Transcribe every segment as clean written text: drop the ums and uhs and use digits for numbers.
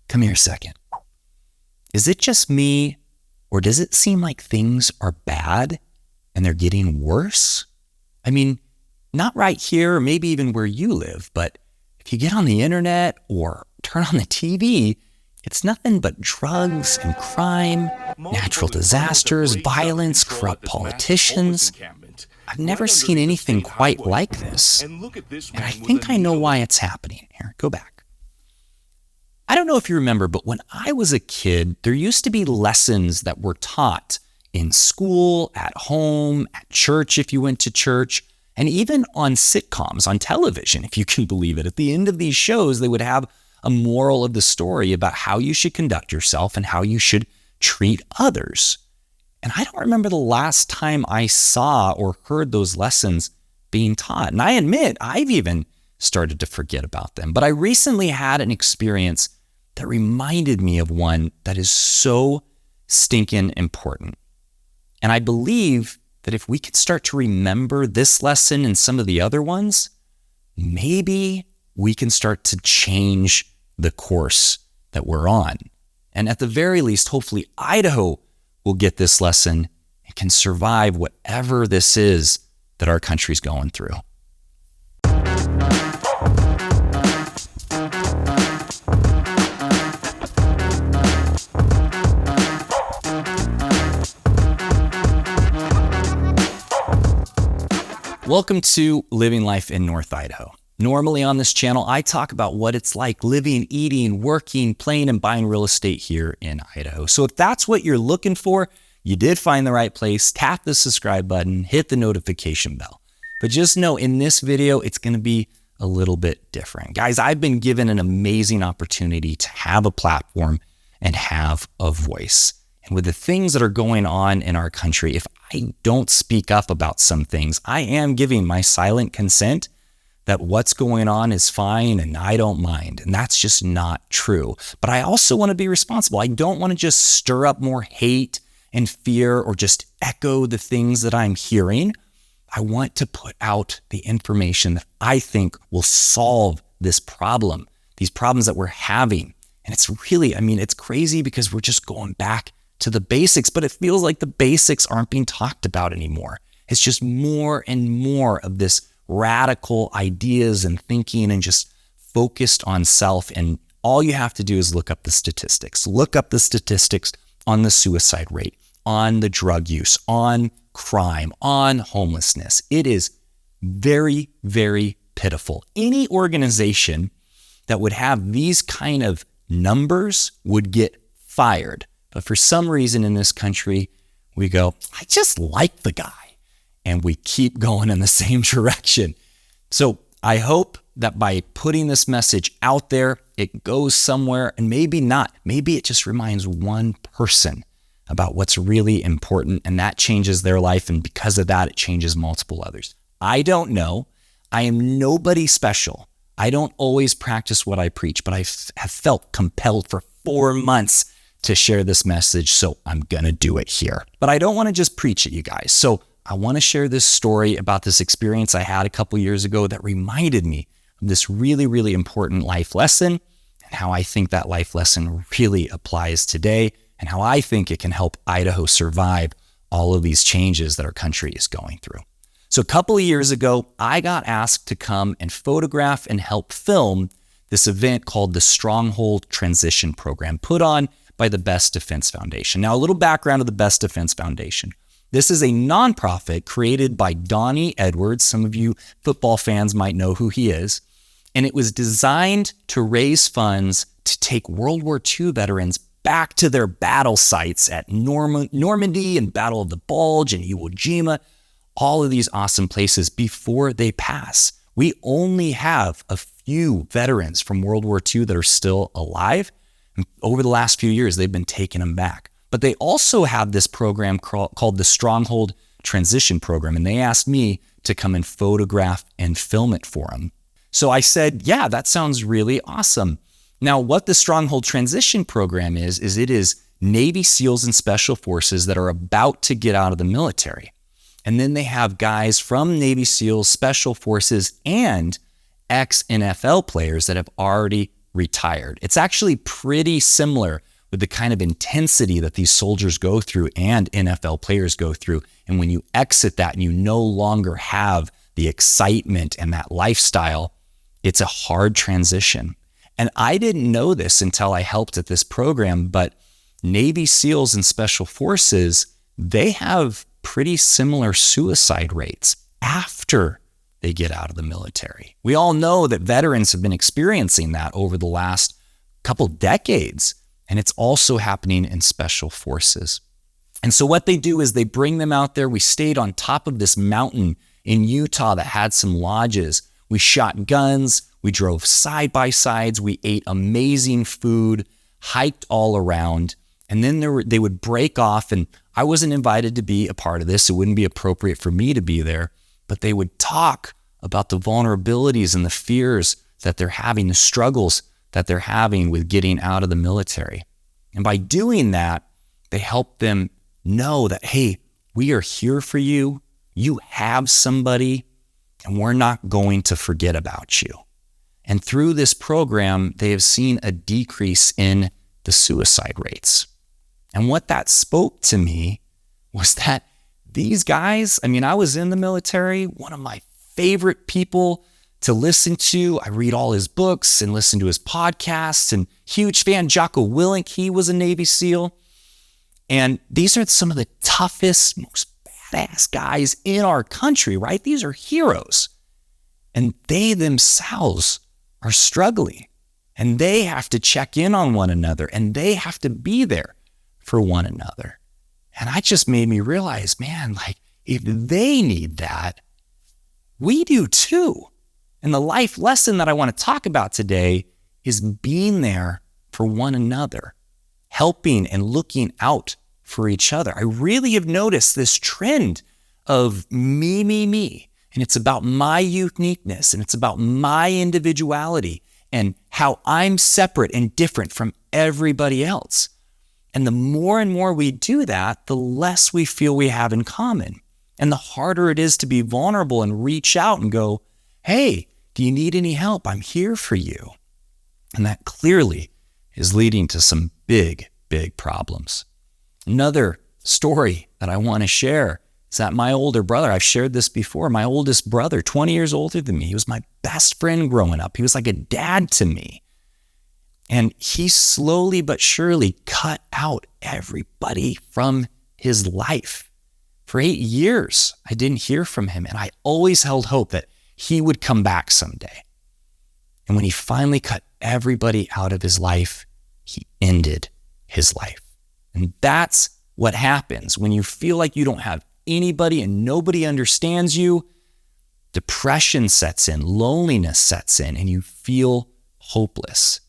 Come here a second. Is it just me, or does it seem like things are bad and they're getting worse? I mean, not right here or maybe even where you live, but if you get on the internet or turn on the TV, it's nothing but drugs and crime, natural disasters, violence, corrupt politicians. I've never seen anything quite like this, and I think I know why it's happening. Here, go back. I don't know if you remember, but when I was a kid, there used to be lessons that were taught in school, at home, at church if you went to church, and even on sitcoms, on television, if you can believe it. At the end of these shows, they would have a moral of the story about how you should conduct yourself and how you should treat others. And I don't remember the last time I saw or heard those lessons being taught. And I admit, I've even started to forget about them. But I recently had an experience that reminded me of one that is so stinking important. And I believe that if we could start to remember this lesson and some of the other ones, maybe we can start to change the course that we're on. And at the very least, hopefully Idaho will get this lesson and can survive whatever this is that our country's going through. Welcome to Living Life in North Idaho. Normally on this channel, I talk about what it's like living, eating, working, playing, and buying real estate here in Idaho. So if that's what you're looking for, you did find the right place. Tap the subscribe button, hit the notification bell. But just know in this video, it's going to be a little bit different. Guys, I've been given an amazing opportunity to have a platform and have a voice. And with the things that are going on in our country, if I don't speak up about some things, I am giving my silent consent that what's going on is fine and I don't mind. And that's just not true. But I also want to be responsible. I don't want to just stir up more hate and fear or just echo the things that I'm hearing. I want to put out the information that I think will solve this problem, these problems that we're having. And it's really, it's crazy because we're just going back to the basics, but it feels like the basics aren't being talked about anymore. It's just more and more of this radical ideas and thinking and just focused on self. And all you have to do is look up the statistics. Look up the statistics on the suicide rate, on the drug use, on crime, on homelessness. It is very, very pitiful. Any organization that would have these kind of numbers would get fired. But for some reason in this country, we go, I just like the guy. And we keep going in the same direction. So I hope that by putting this message out there, it goes somewhere, and maybe not. Maybe it just reminds one person about what's really important, and that changes their life. And because of that, it changes multiple others. I don't know. I am nobody special. I don't always practice what I preach, but I have felt compelled for 4 months to share this message, so I'm gonna do it here. But I don't wanna just preach at you guys. So I wanna share this story about this experience I had a couple years ago that reminded me of this really, really important life lesson and how I think that life lesson really applies today and how I think it can help Idaho survive all of these changes that our country is going through. So a couple of years ago, I got asked to come and photograph and help film this event called the Stronghold Transition program put on by the Best Defense Foundation. Now, a little background of the Best Defense Foundation. This is a nonprofit created by Donnie Edwards. Some of you football fans might know who he is. And it was designed to raise funds to take World War II veterans back to their battle sites at Normandy and Battle of the Bulge and Iwo Jima, all of these awesome places before they pass. We only have a few veterans from World War II that are still alive. Over the last few years, they've been taking them back. But they also have this program called the Stronghold Transition program, and they asked me to come and photograph and film it for them. So I said, yeah, that sounds really awesome. Now, what the Stronghold Transition program is it is Navy SEALs and Special Forces that are about to get out of the military. And then they have guys from Navy SEALs, Special Forces, and ex-NFL players that have already retired. It's actually pretty similar with the kind of intensity that these soldiers go through and NFL players go through. And when you exit that and you no longer have the excitement and that lifestyle, it's a hard transition. And I didn't know this until I helped at this program, but Navy SEALs and Special Forces, they have pretty similar suicide rates after they get out of the military. We all know that veterans have been experiencing that over the last couple decades, and it's also happening in Special Forces. And so what they do is they bring them out there. We stayed on top of this mountain in Utah that had some lodges. We shot guns, we drove side-by-sides, we ate amazing food, hiked all around, and then they would break off, and I wasn't invited to be a part of this. It wouldn't be appropriate for me to be there, but they would talk about the vulnerabilities and the fears that they're having, the struggles that they're having with getting out of the military. And by doing that, they help them know that, hey, we are here for you. You have somebody, and we're not going to forget about you. And through this program, they have seen a decrease in the suicide rates. And what that spoke to me was that these guys, I was in the military, one of my favorite people to listen to. I read all his books and listen to his podcasts, and huge fan, Jocko Willink, he was a Navy SEAL. And these are some of the toughest, most badass guys in our country, right? These are heroes. And they themselves are struggling, and they have to check in on one another, and they have to be there for one another. And that just made me realize, man, if they need that, we do too. And the life lesson that I want to talk about today is being there for one another, helping and looking out for each other. I really have noticed this trend of me. And it's about my uniqueness, and it's about my individuality and how I'm separate and different from everybody else. And the more and more we do that, the less we feel we have in common. And the harder it is to be vulnerable and reach out and go, hey, do you need any help? I'm here for you. And that clearly is leading to some big, big problems. Another story that I want to share is that my older brother, I've shared this before, my oldest brother, 20 years older than me, he was my best friend growing up. He was like a dad to me. And he slowly but surely cut out everybody from his life. For 8 years, I didn't hear from him, and I always held hope that he would come back someday. And when he finally cut everybody out of his life, he ended his life. And that's what happens when you feel like you don't have anybody and nobody understands you. Depression sets in, loneliness sets in, and you feel hopeless.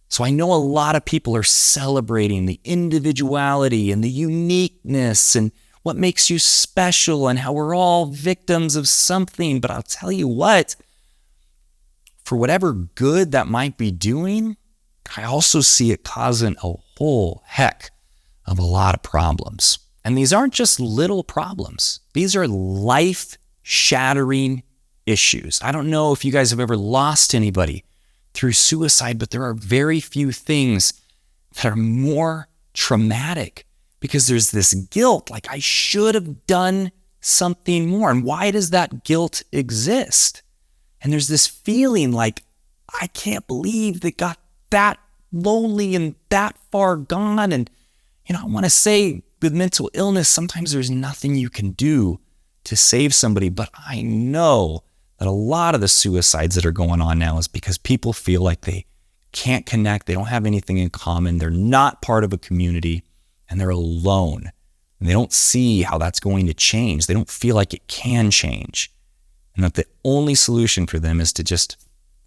So I know a lot of people are celebrating the individuality and the uniqueness and what makes you special and how we're all victims of something. But I'll tell you what, for whatever good that might be doing, I also see it causing a whole heck of a lot of problems. And these aren't just little problems. These are life-shattering issues. I don't know if you guys have ever lost anybody through suicide, but there are very few things that are more traumatic because there's this guilt, like I should have done something more. And why does that guilt exist? And there's this feeling like, I can't believe they got that lonely and that far gone. And, I want to say with mental illness, sometimes there's nothing you can do to save somebody. But I know that a lot of the suicides that are going on now is because people feel like they can't connect. They don't have anything in common. They're not part of a community, and they're alone. And they don't see how that's going to change. They don't feel like it can change. And that the only solution for them is to just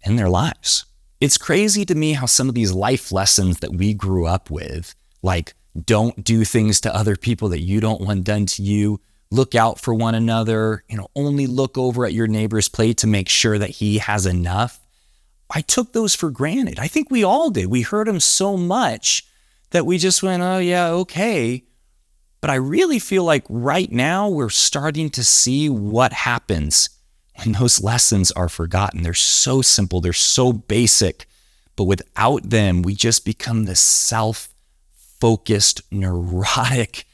end their lives. It's crazy to me how some of these life lessons that we grew up with, like don't do things to other people that you don't want done to you, look out for one another, only look over at your neighbor's plate to make sure that he has enough. I took those for granted. I think we all did. We heard them so much that we just went, oh yeah, okay. But I really feel like right now we're starting to see what happens when those lessons are forgotten. They're so simple, they're so basic, But without them, we just become this self-focused, neurotic,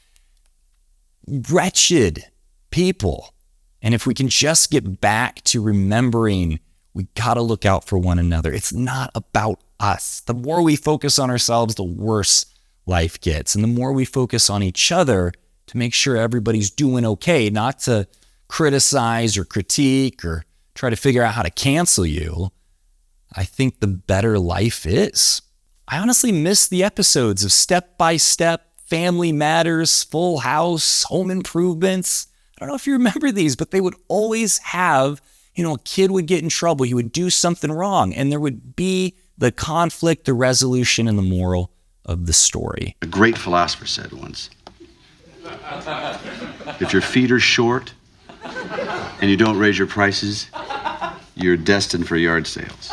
wretched people. And if we can just get back to remembering we got to look out for one another. It's not about us. The more we focus on ourselves, the worse life gets. And the more we focus on each other to make sure everybody's doing okay, not to criticize or critique or try to figure out how to cancel you, I think the better life is. I honestly miss the episodes of Step by Step, Family Matters, Full House, Home Improvements. I don't know if you remember these, but they would always have, a kid would get in trouble. He would do something wrong, and there would be the conflict, the resolution, and the moral of the story. A great philosopher said once, if your feet are short and you don't raise your prices, you're destined for yard sales.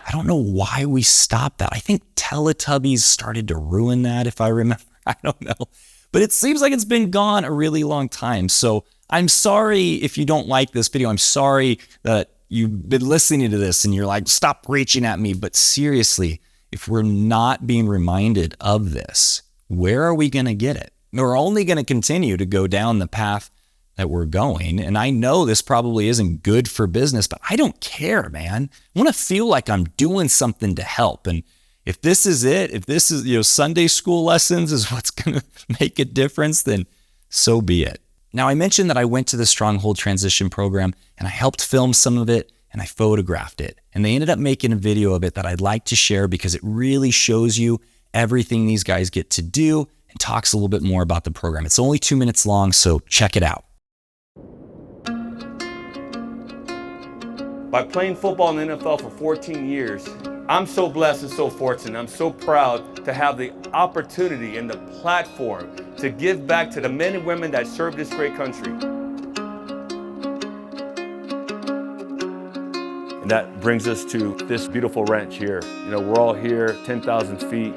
I don't know why we stopped that. I think Teletubbies started to ruin that, if I remember. I don't know. But it seems like it's been gone a really long time. So I'm sorry if you don't like this video. I'm sorry that you've been listening to this and you're like, stop reaching at me. But seriously, if we're not being reminded of this, where are we going to get it? We're only going to continue to go down the path that we're going. And I know this probably isn't good for business, but I don't care, man. I want to feel like I'm doing something to help. And if this is it, if this is, Sunday school lessons is what's going to make a difference, then so be it. Now, I mentioned that I went to the Stronghold Transition program and I helped film some of it and I photographed it. And they ended up making a video of it that I'd like to share because it really shows you everything these guys get to do and talks a little bit more about the program. It's only 2 minutes long, so check it out. By playing football in the NFL for 14 years, I'm so blessed and so fortunate. I'm so proud to have the opportunity and the platform to give back to the men and women that serve this great country. And that brings us to this beautiful ranch here. We're all here, 10,000 feet.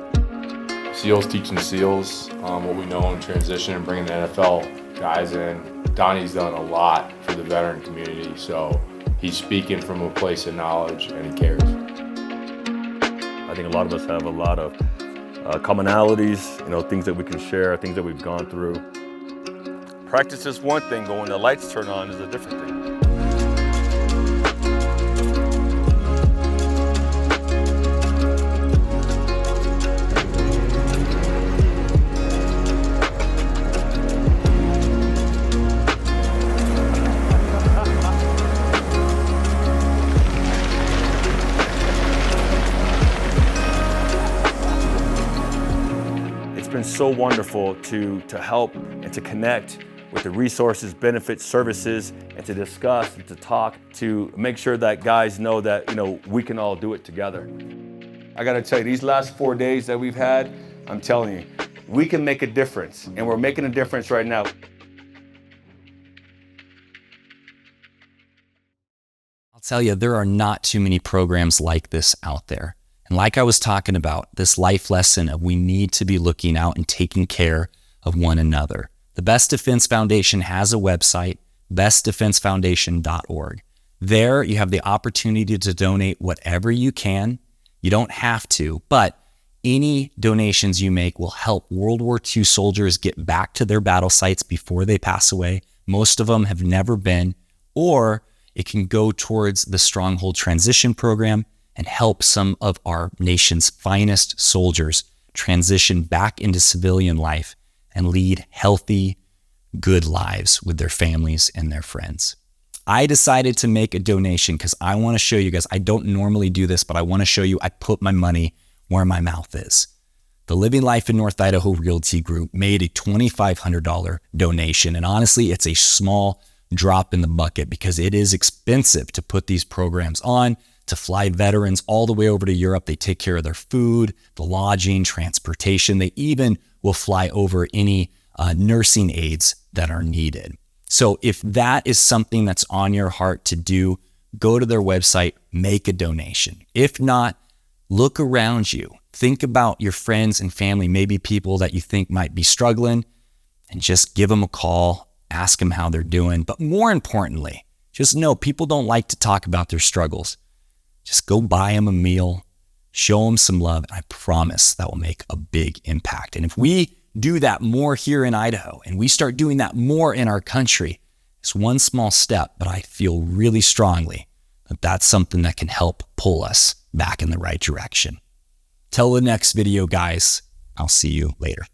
SEALs teaching SEALs what we know in transition and bringing the NFL guys in. Donnie's done a lot for the veteran community, so he's speaking from a place of knowledge and he cares. I think a lot of us have a lot of commonalities, things that we can share, things that we've gone through. Practice is one thing, but when the lights turn on is a different thing. It's been so wonderful to help and to connect with the resources, benefits, services, and to discuss and to talk, to make sure that guys know that, we can all do it together. I gotta tell you, these last 4 days that we've had, I'm telling you, we can make a difference, and we're making a difference right now. I'll tell you, there are not too many programs like this out there. And like I was talking about, this life lesson of we need to be looking out and taking care of one another. The Best Defense Foundation has a website, bestdefensefoundation.org. There you have the opportunity to donate whatever you can. You don't have to, but any donations you make will help World War II soldiers get back to their battle sites before they pass away. Most of them have never been, or it can go towards the Stronghold Transition program and help some of our nation's finest soldiers transition back into civilian life and lead healthy, good lives with their families and their friends. I decided to make a donation because I want to show you guys, I don't normally do this, but I want to show you I put my money where my mouth is. The Living Life in North Idaho Realty Group made a $2,500 donation. And honestly, it's a small drop in the bucket because it is expensive to put these programs on, to fly veterans all the way over to Europe. They take care of their food, the lodging, transportation. They even will fly over any nursing aids that are needed. So if that is something that's on your heart to do, go to their website, make a donation. If not, look around you. Think about your friends and family, maybe people that you think might be struggling, and just give them a call, ask them how they're doing. But more importantly, just know people don't like to talk about their struggles. Just go buy them a meal, show them some love, and I promise that will make a big impact. And if we do that more here in Idaho and we start doing that more in our country, it's one small step, but I feel really strongly that that's something that can help pull us back in the right direction. Till the next video, guys. I'll see you later.